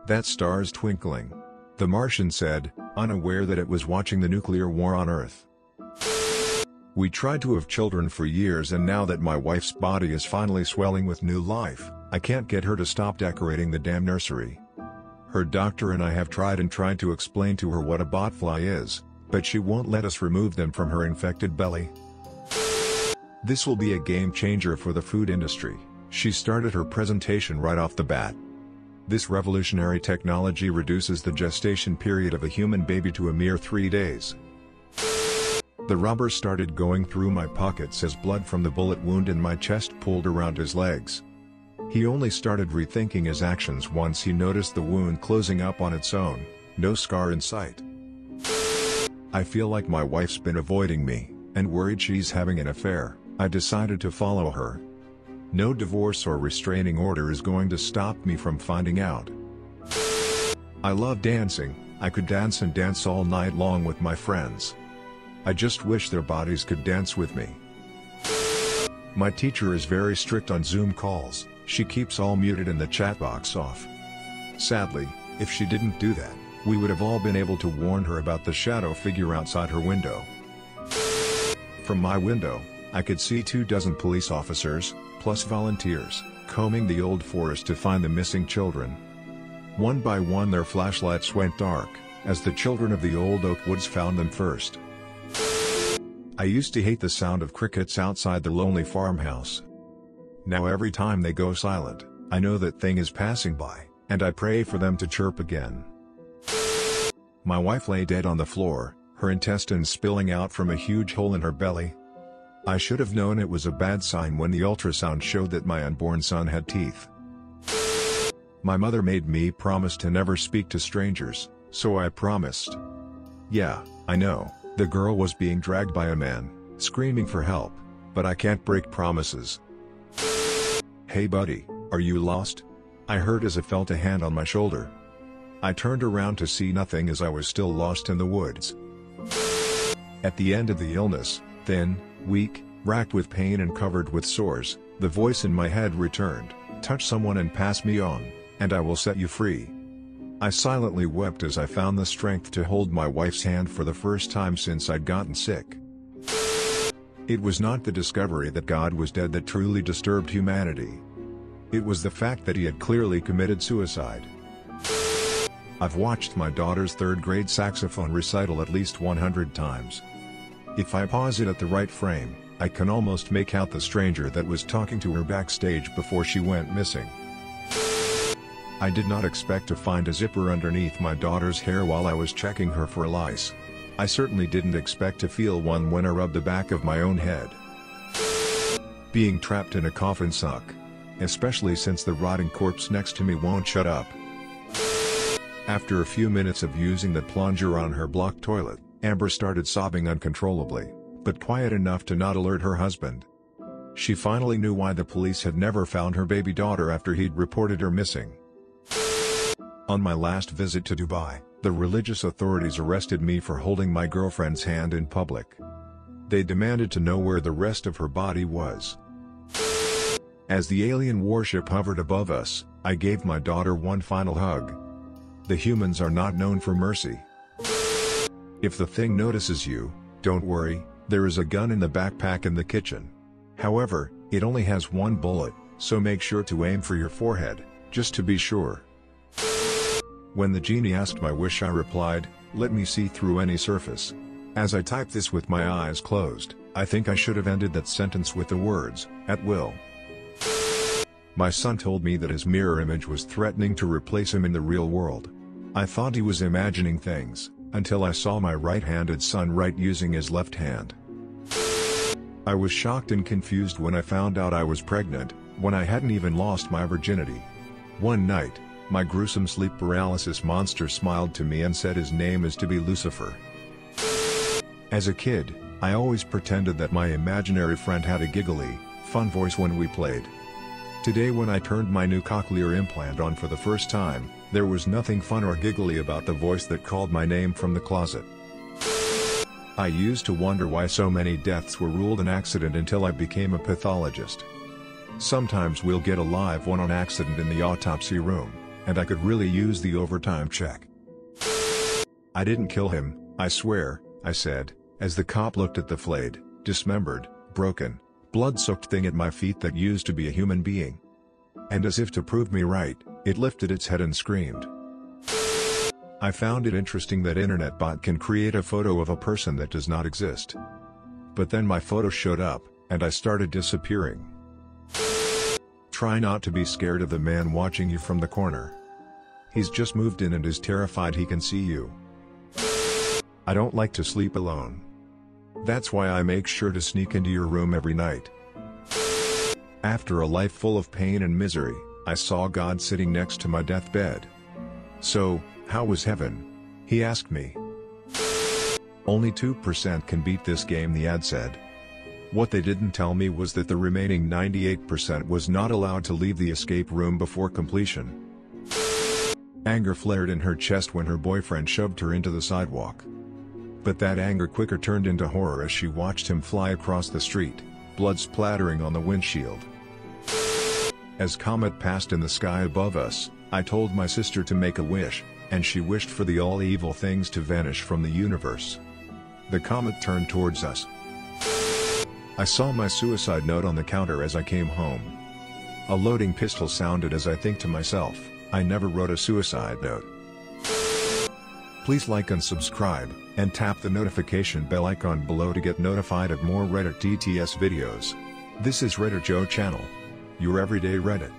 That star's twinkling. The Martian said, unaware that it was watching the nuclear war on Earth. We tried to have children for years, and now that my wife's body is finally swelling with new life, I can't get her to stop decorating the damn nursery. Her doctor and I have tried to explain to her what a botfly is, but she won't let us remove them from her infected belly. This will be a game changer for the food industry, she started her presentation right off the bat. This revolutionary technology reduces the gestation period of a human baby to a mere 3 days. The rubber started going through my pockets as blood from the bullet wound in my chest pooled around his legs. He only started rethinking his actions once he noticed the wound closing up on its own, no scar in sight. I feel like my wife's been avoiding me, and worried she's having an affair. I decided to follow her. No divorce or restraining order is going to stop me from finding out. I love dancing. I could dance and dance all night long with my friends. I just wish their bodies could dance with me. My teacher is very strict on Zoom calls. She keeps all muted and the chat box off. Sadly, if she didn't do that, we would have all been able to warn her about the shadow figure outside her window. From my window, I could see 24 police officers, plus volunteers, combing the old forest to find the missing children. One by one their flashlights went dark, as the children of the old oak woods found them first. I used to hate the sound of crickets outside the lonely farmhouse. Now every time they go silent, I know that thing is passing by, and I pray for them to chirp again. My wife lay dead on the floor, her intestines spilling out from a huge hole in her belly. I should have known it was a bad sign when the ultrasound showed that my unborn son had teeth. My mother made me promise to never speak to strangers, so I promised. Yeah, I know, the girl was being dragged by a man, screaming for help, but I can't break promises. Hey buddy, are you lost? I heard as I felt a hand on my shoulder. I turned around to see nothing as I was still lost in the woods. At the end of the illness, thin, weak, racked with pain and covered with sores, the voice in my head returned, touch someone and pass me on, and I will set you free. I silently wept as I found the strength to hold my wife's hand for the first time since I'd gotten sick. It was not the discovery that God was dead that truly disturbed humanity. It was the fact that he had clearly committed suicide. I've watched my daughter's 3rd grade saxophone recital at least 100 times. If I pause it at the right frame, I can almost make out the stranger that was talking to her backstage before she went missing. I did not expect to find a zipper underneath my daughter's hair while I was checking her for lice. I certainly didn't expect to feel one when I rubbed the back of my own head. Being trapped in a coffin suck. Especially since the rotting corpse next to me won't shut up. After a few minutes of using the plunger on her blocked toilet, Amber started sobbing uncontrollably, but quiet enough to not alert her husband. She finally knew why the police had never found her baby daughter after he'd reported her missing. On my last visit to Dubai, the religious authorities arrested me for holding my girlfriend's hand in public. They demanded to know where the rest of her body was. As the alien warship hovered above us, I gave my daughter one final hug. The humans are not known for mercy. If the thing notices you, don't worry, there is a gun in the backpack in the kitchen. However, it only has one bullet, so make sure to aim for your forehead, just to be sure. When the genie asked my wish, I replied, let me see through any surface. As I typed this with my eyes closed, I think I should have ended that sentence with the words, at will. My son told me that his mirror image was threatening to replace him in the real world. I thought he was imagining things, until I saw my right-handed son write using his left hand. I was shocked and confused when I found out I was pregnant, when I hadn't even lost my virginity. One night, my gruesome sleep paralysis monster smiled to me and said his name is to be Lucifer. As a kid, I always pretended that my imaginary friend had a giggly, fun voice when we played. Today when I turned my new cochlear implant on for the first time, there was nothing fun or giggly about the voice that called my name from the closet. I used to wonder why so many deaths were ruled an accident until I became a pathologist. Sometimes we'll get a live one on accident in the autopsy room. and I could really use the overtime check. I didn't kill him, I swear, I said, as the cop looked at the flayed, dismembered, broken, blood-soaked thing at my feet that used to be a human being. And as if to prove me right, it lifted its head and screamed. I found it interesting that internet bot can create a photo of a person that does not exist. But then my photo showed up, and I started disappearing. Try not to be scared of the man watching you from the corner. He's just moved in and is terrified he can see you. I don't like to sleep alone. That's why I make sure to sneak into your room every night. After a life full of pain and misery, I saw God sitting next to my deathbed. So, how was heaven? He asked me. Only 2% can beat this game, the ad said. What they didn't tell me was that the remaining 98% was not allowed to leave the escape room before completion. Anger flared in her chest when her boyfriend shoved her into the sidewalk. But that anger quicker turned into horror as she watched him fly across the street, blood splattering on the windshield. As Comet passed in the sky above us, I told my sister to make a wish, and she wished for the all evil things to vanish from the universe. The comet turned towards us. I saw my suicide note on the counter as I came home. A loading pistol sounded as I think to myself, I never wrote a suicide note. Please like and subscribe, and tap the notification bell icon below to get notified of more Reddit DTS videos. This is RedditJoe channel. Your everyday Reddit.